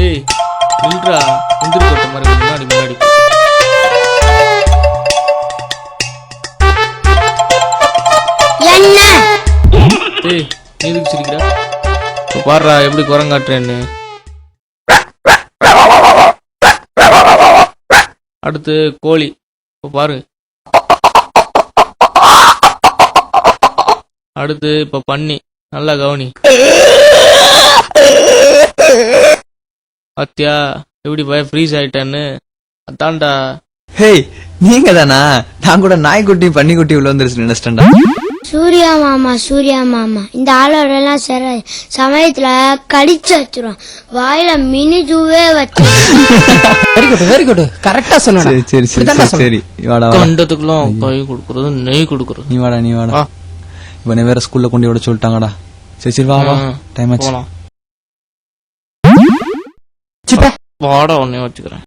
ஏய் நில்றா, முந்திரி கொட்ட மாதிரி முன்னாடி முன்னாடி. ஏய் நீ எதுக்கு சிரிக்கிற? இப்போ பாடுறா எப்படி குரங்காட்டுறேன்னு. அடுத்து கோழி. இப்போ பாரு. அடுத்து இப்ப பன்னி. நல்லா கவனி. பாத்தியா எப்படி ஃப்ரீஸ் ஆயிட்டான்னு? அதான்டா. ஹேய் நீங்க தானா? நான் கூட நாய்க்குட்டி பன்னிக்குட்டி உள்ள வந்துருச்சு நினைச்சிட்டேன்டா. சூர்யா மாமா இந்த ஆளோட எல்லாம் சரி சமயத்துல கடிச்சு வச்சிரும். வாயில மினி ஜூவே வச்சு. வெரி குட் கரெக்டா சொன்ன. சரி சரி சரி சரி வாடா. கண்டத்துக்குலாம் கை கொடுக்கறது நெய் கொடுக்கறது. நீ வாடா. இவனை வேற ஸ்கூல்ல கொண்டு விட சொல்லிட்டாங்கடா. சரி வா டைம் ஆச்சு. வாடா உன்னைய வச்சுக்கிறேன்.